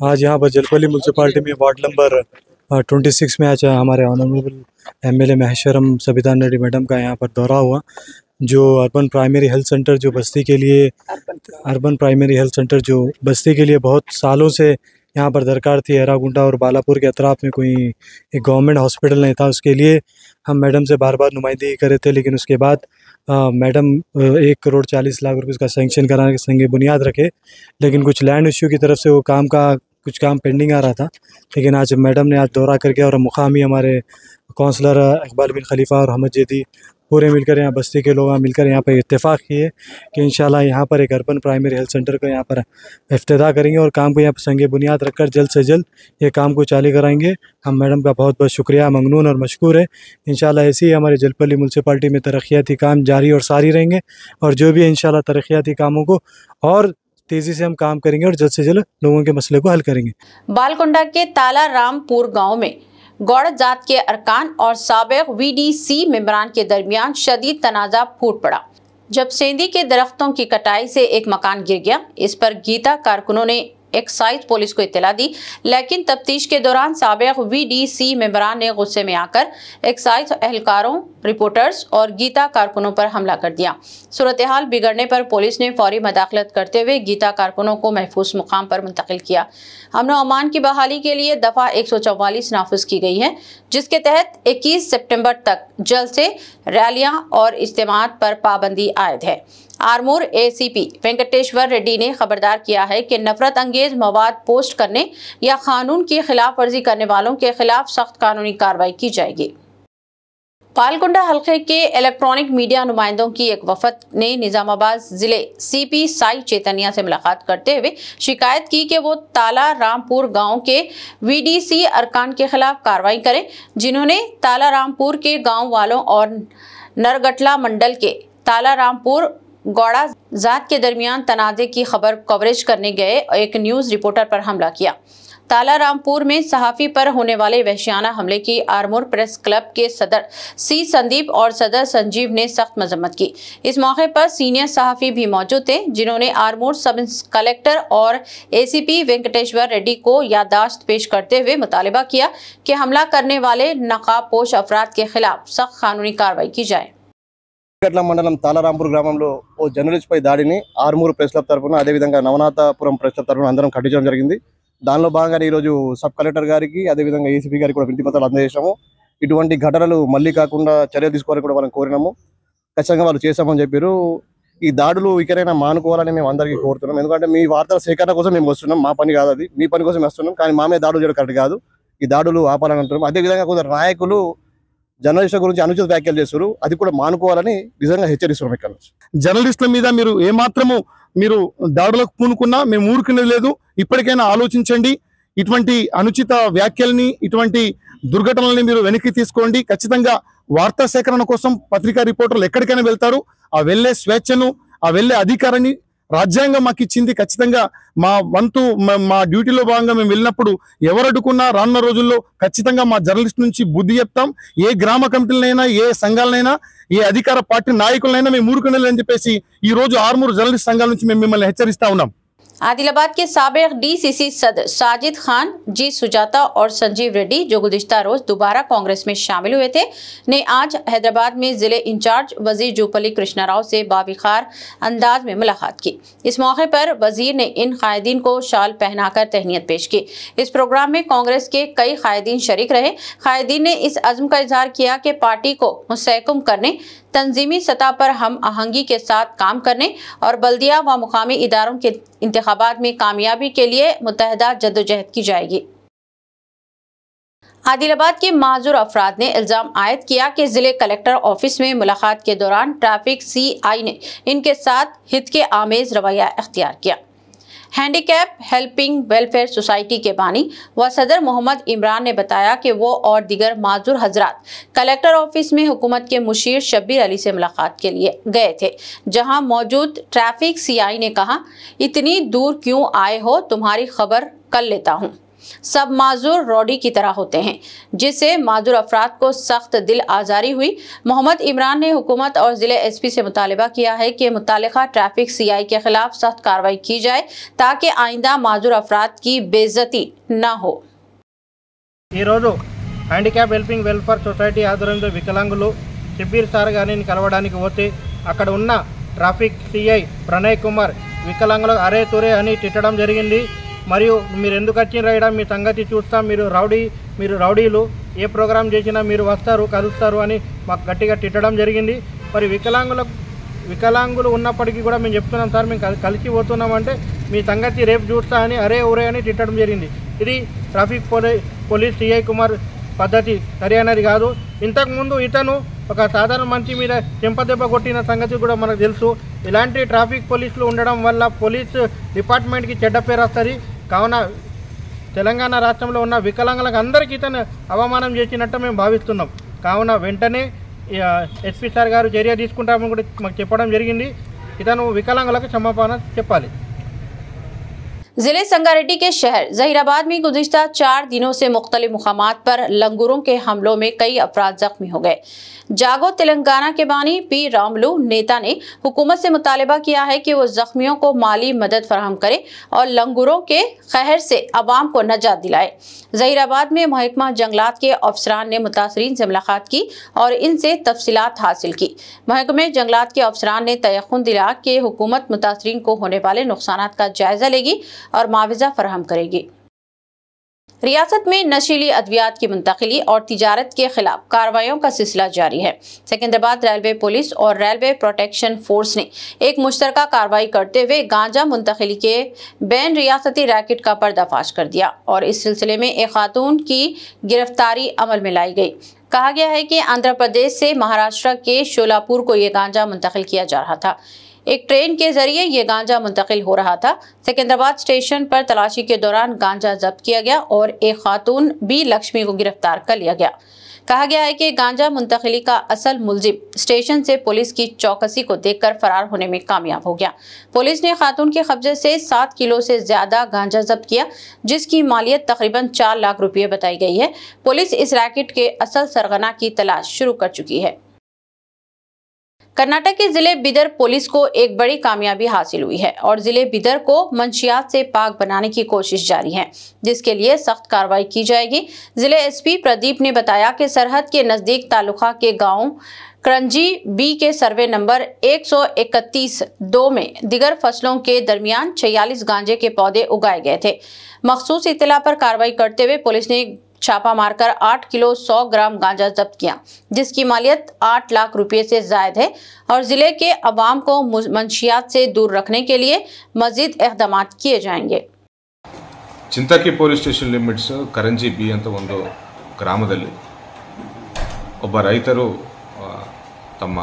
Speaker 9: आज यहाँ पर जलपल्ली म्यूनसिपालिटी में वार्ड नंबर 26 में आज हमारे honourable MLA Maheshwaram Sabita Reddy madam का यहाँ पर दौरा हुआ। जो अर्बन प्राइमरी हेल्थ सेंटर जो बस्ती के लिए बहुत सालों से यहाँ पर दरकार थी। एरागुंडा और बालापुर के अतराफ में कोई एक गवर्नमेंट हॉस्पिटल नहीं था। उसके लिए हम मैडम से बार बार नुमाइंदगी करे थे, लेकिन उसके बाद मैडम 1 करोड़ 40 लाख रुपए का सैंक्शन कराने के संगे बुनियाद रखे, लेकिन कुछ लैंड इश्यू की तरफ से वो कुछ काम पेंडिंग आ रहा था। लेकिन आज मैडम ने आज दौरा करके और मुकामी हमारे काउंसलर इकबाल बिन खलीफा और अहमद जेदी पूरे मिलकर यहाँ बस्ती के लोग मिलकर यहाँ पर इत्तेफाक किए कि इंशाल्लाह यहाँ पर एक अर्बन प्राइमरी हेल्थ सेंटर को यहाँ पर इफ्तिताह करेंगे और काम को यहाँ पर संगे बुनियाद रखकर जल्द से जल्द ये काम को चालू कराएंगे। हम मैडम का बहुत बहुत शुक्रिया, ममनून और मशकूर है। इंशाल्लाह ऐसे ही हमारे जलपल्ली म्यूनसिपालिटी में तरक्याती काम जारी और सारी रहेंगे और जो भी इंशाल्लाह तरक्याती कामों को और तेजी से हम काम करेंगे और जल्द से जल्द लोगों के मसले को हल करेंगे।
Speaker 1: बालकुंडा के ताला रामपुर गाँव में गौड़ जात के अरकान और साबिक VDC मेंबरान के दरमियान शदीद तनाज़ा फूट पड़ा जब सेंधी के दरख्तों की कटाई से एक मकान गिर गया। इस पर गीता कारकुनों ने एक्साइज पुलिस को इत्तला दी, लेकिन तफ्तीश के दौरान साबिक VDC मेंबरान ने गुस्से में आकर एक्साइज एहलकारों, रिपोर्टर्स और गीता कारकुनों पर हमला कर दिया। सूरत हाल बिगड़ने पर पुलिस ने फौरी मदाखलत करते हुए गीता कारकुनों को महफूज मुकाम पर मुंतकिल किया। अमन व अमान की बहाली के लिए दफ़ा 144 नाफिज की गई है, जिसके तहत 21 सितंबर तक जलसे, रैलियां और इज्तिमात पर पाबंदी आयद है। आरमूर ACP वेंकटेश्वर रेड्डी ने खबरदार किया है कि नफरत अंगेज मवाद पोस्ट करने या कानून की खिलाफ वर्जी करने वालों के खिलाफ सख्त कानूनी कार्रवाई की जाएगी। पालकुंडा हल्के के इलेक्ट्रॉनिक मीडिया नुमाइंदों की एक वफद ने निजामाबाद जिले CP साई चैतन्या से मुलाकात करते हुए शिकायत की कि वो ताला रामपुर गांव के VDC अरकान के खिलाफ कार्रवाई करें, जिन्होंने ताला रामपुर के गांव वालों और नरगटला मंडल के ताला रामपुर गौड़ा जात के दरमियान तनाज़े की खबर कवरेज करने गए एक न्यूज़ रिपोर्टर पर हमला किया। तालारामपुर में सहाफी पर होने वाले वहशियाना हमले की आरमूर प्रेस क्लब के सदर सी संदीप और सदर संजीव ने सख्त मजम्मत की। इस मौके पर सीनियर सहाफी भी मौजूद थे, जिन्होंने आरमूर सब कलेक्टर और एसीपी वेंकटेश्वर रेड्डी को याददाश्त पेश करते हुए मुतालिबा किया कि हमला करने वाले नकाबपोश अफराद के खिलाफ सख्त कानूनी कार्रवाई की जाए।
Speaker 10: मंडलम तालारामपुर ग्रामंलो ओ जर्नलिस्ट पै दाడిని ఆర్మూరు ప్రెస్ క్లబ్ తరపున అదే విధంగా నవనాథపురం ప్రెస్ క్లబ్ తరపున అందరం ఖండించడం జరిగింది। దానిలో భాగంగా ఈ రోజు సబ్ కలెక్టర్ గారికి అదే విధంగా ఏసీపీ గారికి కూడా వినతి పత్రాలు అందజేశాము। ఇటువంటి ఘటనలు మళ్ళీ కాకుండా చర్యలు తీసుకోవాలని కూడా మనం కోరినాము। ఖచ్చితంగా వాళ్ళు చేస్తామని చెప్పారు। ఈ దాడులు ఇకరైనా మానుకోవాలని మేము అందరికీ కోరుతున్నాం। ఎందుకంటే మీ వార్తల సేకరణ కోసం మేము వస్తున్నాం, మా పని కాదు అది, మీ పని కోసం వస్తున్నాం। కానీ మా మీద దాడులు చేయడం కరెక్ట్ కాదు, ఈ దాడులు ఆపాలని అంటున్నాం। అదే విధంగా కొందరు నాయకులు జర్నలిస్టుల గురించి అనుచిత వ్యాఖ్యలు చేస్తారు, అది కూడా మానుకోవాలని నిజంగా హెచ్చరిస్తున్నాం। ఇక్కడ నుంచి
Speaker 11: జర్నలిస్టుల మీద మీరు ఏమాత్రము మీరు దాడులకు పూనుకున్నా మేము ఊరుకునేది లేదు। ఇప్పటికైనా ఆలోచించండి, ఇటువంటి అనుచిత వ్యాఖ్యల్ని ఇటువంటి దుర్ఘటనల్ని మీరు వెనక్కి తీసుకోండి। ఖచ్చితంగా వార్తా సేకరణ కోసం పత్రికా రిపోర్టర్లు ఎక్కడికైనా వెళ్తారు, ఆ వెళ్ళే స్వేచ్ఛను ఆ వెళ్ళే అధికారాన్ని రాజ్యాంగం మాకు ఇచ్చింది। ఖచ్చితంగా మా వంతు మా డ్యూటీలో భాగంగా మేము వెళ్ళినప్పుడు ఎవరు అడ్డుకున్నా రానున్న రోజుల్లో ఖచ్చితంగా మా జర్నలిస్ట్ నుంచి బుద్ధి చెప్తాం। ఏ గ్రామ కమిటీలైనా, ఏ సంఘాలైనా, ఏ అధికార పార్టీ నాయకులైనా మేము ఊరుకునేలని చెప్పేసి ఈ రోజు ఆర్మూరు జర్నలిస్ట్ సంఘాల నుంచి మేము మిమ్మల్ని హెచ్చరిస్తా ఉన్నాం।
Speaker 1: आदिलाबाद के साबिक डीसीसी सदर साजिद खान, जी सुजाता और संजीव रेड्डी, जो गुज़िश्ता रोज दोबारा कांग्रेस में शामिल हुए थे, ने आज हैदराबाद में जिले इंचार्ज वजीर जूपल्ली कृष्णा राव से बाविखार अंदाज में मुलाकात की। इस मौके पर वजीर ने इन कायदीन को शाल पहनाकर तहनीत पेश की। इस प्रोग्राम में कांग्रेस के कई कायदीन शरीक रहे। कायदीन ने इस अज़्म का इजहार किया कि पार्टी को मुस्तहकम करने, तंजीमी सतह पर हम आहंगी के साथ काम करने और बल्दिया व मुकामी इदारों के इंतखाबात में कामयाबी के लिए मुत्तहदा जद्दोजहद की जाएगी। आदिलाबाद के माजूर अफराद ने इल्जाम आयद किया कि जिले कलेक्टर ऑफिस में मुलाकात के दौरान ट्रैफिक CI ने इनके साथ हित के आमेज रवैया अख्तियार किया। हैंडीकैप हेल्पिंग वेलफेयर सोसाइटी के बानी व सदर मोहम्मद इमरान ने बताया कि वो और दिगर माजूर हजरात कलेक्टर ऑफिस में हुकूमत के मुशीर शब्बीर अली से मुलाकात के लिए गए थे, जहां मौजूद ट्रैफिक CI ने कहा, इतनी दूर क्यों आए हो, तुम्हारी खबर कर लेता हूं। सब माजूर रोडी की तरह होते हैं, जिससे माजूर अफराद को सख्त दिल आजारी हुई। मोहम्मद इमरान ने हुकूमत और जिले SP से मुतालिबा किया है कि मुतालिका ट्रैफिक CI के खिलाफ सख्त कार्रवाई की जाए ताकि आइंदा माजूर अफराद की बेइज्जती न हो।
Speaker 12: హ్యాండిక్యాప్ హెల్పింగ్ వెల్ఫేర్ సొసైటీ ఆధ్వర్యంలో వికలాంగులు షబ్బీర్ సార్ గారిని కలవడానికి పోతే అక్కడ ఉన్న ట్రాఫిక్ CI ప్రణయ్ కుమార్ వికలాంగులకు అరే తురే అని తిట్టడం జరిగింది। మరియు మీరు ఎందుకు వచ్చిన రాయడం, మీ సంగతి చూస్తాం, మీరు రౌడీలు, ఏ ప్రోగ్రాం చేసినా మీరు వస్తారు కలుస్తారు అని మాకు గట్టిగా తిట్టడం జరిగింది। మరి వికలాంగులు ఉన్నప్పటికీ కూడా మేము చెప్తున్నాం సార్, మేము కలిసి పోతున్నామంటే మీ సంగతి రేపు చూస్తా అని అరే ఊరే అని తిట్టడం జరిగింది। ఇది ట్రాఫిక్ పోలీస్ CI కుమార్ పద్ధతి సరైనది కాదు। ఇంతకుముందు ఇతను ఒక సాధారణ మనిషి మీద చెంపదెబ్బ కొట్టిన సంగతి కూడా మనకు తెలుసు। ఇలాంటి ట్రాఫిక్ పోలీసులు ఉండడం వల్ల పోలీస్ డిపార్ట్మెంట్కి చెడ్డ పేరు వస్తుంది। కావున తెలంగాణ రాష్ట్రంలో ఉన్న వికలాంగులకు అందరికీ ఇతను అవమానం చేసినట్టు మేము భావిస్తున్నాం। కావున వెంటనే SP సార్ గారు చర్య తీసుకుంటామని కూడా మాకు చెప్పడం జరిగింది। ఇతను వికలాంగులకు క్షమాపణ చెప్పాలి।
Speaker 1: जिले संगारेड्डी के शहर जहीराबाद में गुज़िश्ता 4 दिनों से मुख्तलिफ मुकामात पर लंगूरों के हमलों में कई अफराद जख्मी हो गए। जागो तेलंगाना के बानी P रामलू नेता ने हुकूमत से मुतालिबा किया है कि वो जख्मियों को माली मदद फराहम करे और लंगूरों के कहर से अवाम को नजात दिलाए। जहीराबाद में महकमा जंगलात के अफसरान ने मुतासरीन से मुलाकात की और इनसे तफसीलात हासिल की। महकमे जंगलात के अफसरान ने तयक़ुन दिला कि हुकूमत मुतासरीन को होने वाले नुकसानात का जायजा लेगी और मुआवजा फराहम करेगी। रियासत में नशीली अद्वियात की मुंतकिली और तिजारत के खिलाफ कार्रवाइयों का सिलसिला जारी है। सिकंदराबाद रेलवे पुलिस और रेलवे प्रोटेक्शन फोर्स ने एक मुश्तरका कार्रवाई करते हुए गांजा मुंतकिली के बैन रियासती रैकेट का पर्दाफाश कर दिया और इस सिलसिले में एक खातून की गिरफ्तारी अमल में लाई गई। कहा गया है कि आंध्र प्रदेश से महाराष्ट्र के शोलापुर को ये गांजा मुंतकिल किया जा रहा था। एक ट्रेन के जरिए ये गांजा मुंतकिल हो रहा था। सिकंदराबाद स्टेशन पर तलाशी के दौरान गांजा जब्त किया गया और एक खातून B लक्ष्मी को गिरफ्तार कर लिया गया। कहा गया है कि गांजा मुंतकिली का असल मुलजिम स्टेशन से पुलिस की चौकसी को देखकर फरार होने में कामयाब हो गया। पुलिस ने खातून के कब्जे से 7 किलो से ज्यादा गांजा जब्त किया, जिसकी मालियत तकरीबन 4 लाख रुपए बताई गई है। पुलिस इस रैकेट के असल सरगना की तलाश शुरू कर चुकी है। कर्नाटक के जिले बिदर पुलिस को एक बड़ी कामयाबी हासिल हुई है और जिले बिदर को मंशियात से पाक बनाने की कोशिश जारी है, जिसके लिए सख्त कार्रवाई की जाएगी। जिले एसपी प्रदीप ने बताया कि सरहद के नजदीक तालुका के गांव करंजी बी के सर्वे नंबर 131-2 में दिगर फसलों के दरमियान 46 गांजे के पौधे उगाए गए थे। मखसूस इत्तला पर कार्रवाई करते हुए पुलिस ने छापा मारकर 8 किलो 100 ग्राम गांजा जब्त किया, जिसकी मालियत 8 लाख रुपए से जायद है और जिले के अवाम को मंशियात से दूर रखने के लिए मजीद इक़दाम किए जाएंगे।
Speaker 13: Chintaki police station limits Karanji B ಅಂತ ಒಂದು ಗ್ರಾಮದಲ್ಲಿ ಒಬ್ಬ ರೈತರು ತಮ್ಮ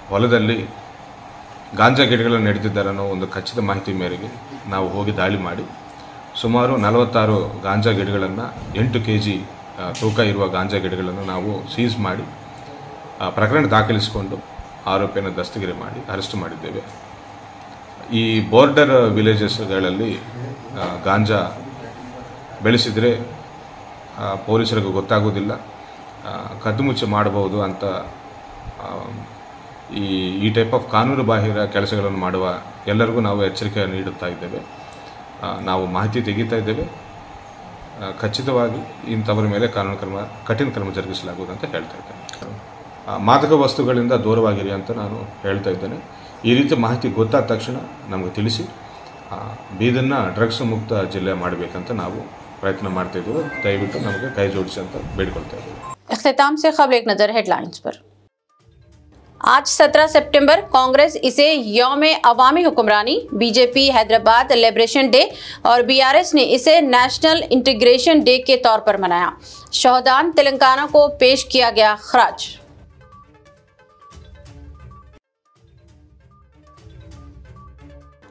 Speaker 13: ಹೊಲದಲ್ಲಿ ಗಾಂಜಾ ಗಿಡಗಳನ್ನು ನೆಡೆದಿದ್ದಾರೆ ಅನ್ನೋ ಒಂದು ಖಚಿತ ಮಾಹಿತಿ ಮೇರೆಗೆ ನಾವು ಹೋಗಿ ದಾಳಿ ಮಾಡಿ ಸುಮಾರು 46 ಗಾಂಜಾ ಗಿಡಗಳನ್ನು 8 kg ತೂಕ ಇರುವ ಗಾಂಜಾ ಗಿಡಗಳನ್ನು ನಾವು ಸೀಸ್ ಮಾಡಿ ಪ್ರಕರಣ ದಾಖಲಿಸಿಕೊಂಡು ಆರೋಪಿಯನ್ನು ದಸ್ತಗಿರಿ ಮಾಡಿ ಅರೆಸ್ಟ್ ಮಾಡಿದ್ದೇವೆ। ಈ ಬಾರ್ಡರ್ ವಿಲೇಜಸ್ಗಳಲ್ಲಿ ಗಾಂಜಾ ಬೆಳೆಸಿದರೆ ಪೊಲೀಸರಿಗೂ ಗೊತ್ತಾಗೋದಿಲ್ಲ, ಕದ್ದುಮುಚ್ಚು ಮಾಡಬಹುದು ಅಂತ ಈ ಟೈಪ್ ಆಫ್ ಕಾನೂನು ಬಾಹಿರ ಕೆಲಸಗಳನ್ನು ಮಾಡುವ ಎಲ್ಲರಿಗೂ ನಾವು ಎಚ್ಚರಿಕೆ ನೀಡುತ್ತಾ ಇದ್ದೇವೆ। ನಾವು ಮಾಹಿತಿ ತೆಗಿತಾ ಇದ್ದೇವೆ, ಖಚಿತವಾಗಿ ಇಂಥವರ ಮೇಲೆ ಕಾನೂನು ಕ್ರಮ ಕಠಿಣ ಕ್ರಮ ಜರುಗಿಸಲಾಗುವುದು ಅಂತ ಹೇಳ್ತಾ ಇದ್ದೇನೆ। ಮಾದಕ ವಸ್ತುಗಳಿಂದ ದೂರವಾಗಿರಿ ಅಂತ ನಾನು ಹೇಳ್ತಾ ಇದ್ದೇನೆ। ಈ ರೀತಿ ಮಾಹಿತಿ ಗೊತ್ತಾದ ತಕ್ಷಣ ನಮಗೆ ತಿಳಿಸಿ ಬೀದರ್ನ ಡ್ರಗ್ಸ್ ಮುಕ್ತ ಜಿಲ್ಲೆ ಮಾಡಬೇಕಂತ ನಾವು ಪ್ರಯತ್ನ ಮಾಡ್ತಾ ಇದ್ದೇವೆ। ದಯವಿಟ್ಟು ನಮಗೆ ಕೈ ಜೋಡಿಸಿ ಅಂತ ಬೇಡಿಕೊಳ್ತಾ ಇದ್ದೇವೆ।
Speaker 1: इख्तिताम से खबर एक नजर हेडलाइंस पर। आज 17 सितंबर कांग्रेस इसे यौम अवामी हुक्मरानी, बीजेपी हैदराबाद लिबरेशन डे और बीआरएस ने इसे नेशनल इंटीग्रेशन डे के तौर पर मनाया। शहदान तेलंगाना को पेश किया गया खराज।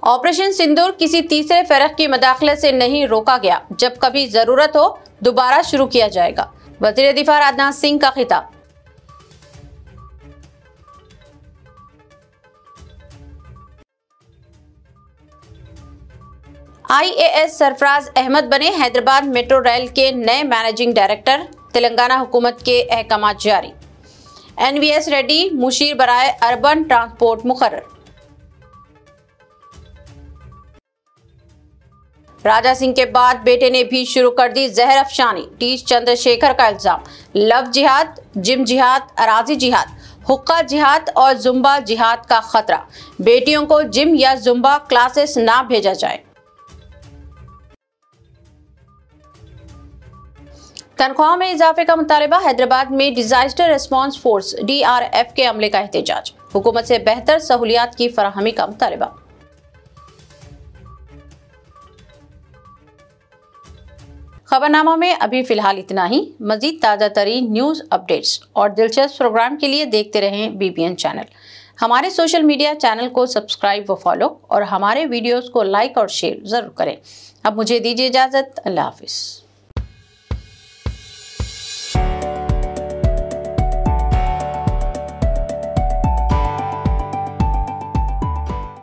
Speaker 1: ऑपरेशन सिंदूर किसी तीसरे फरक की मदाखलत से नहीं रोका गया, जब कभी जरूरत हो दोबारा शुरू किया जाएगा। वज़ीर दिफा राजनाथ सिंह का खिताब। आईएएस सरफराज अहमद बने हैदराबाद मेट्रो रेल के नए मैनेजिंग डायरेक्टर, तेलंगाना हुकूमत के अहकाम जारी। एनवीएस रेड्डी मुशीर बराए अर्बन ट्रांसपोर्ट मुकर्रर। राजा सिंह के बाद बेटे ने भी शुरू कर दी जहर अफशानी, टी चंद्रशेखर का इल्जाम। लव जिहाद, जिम जिहाद, अराजी जिहाद, हुक्का जिहाद और जुम्बा जिहाद का खतरा। बेटियों को जिम या जुम्बा क्लासेस ना भेजा जाए। तनख्वाह में इजाफे का मुतालबा, हैदराबाद में डिजास्टर रिस्पांस फोर्स DRF के अमले का एहतजाज। हुकूमत से बेहतर सहूलियात की फराहमी का मुतालबा। खबरनामा में अभी फिलहाल इतना ही। मजीद ताज़ा तरीन न्यूज़ अपडेट्स और दिलचस्प प्रोग्राम के लिए देखते रहें BBN चैनल। हमारे सोशल मीडिया चैनल को सब्सक्राइब व फॉलो और हमारे वीडियोस को लाइक और शेयर ज़रूर करें। अब मुझे दीजिए इजाज़त। अल्लाह हाफिज़।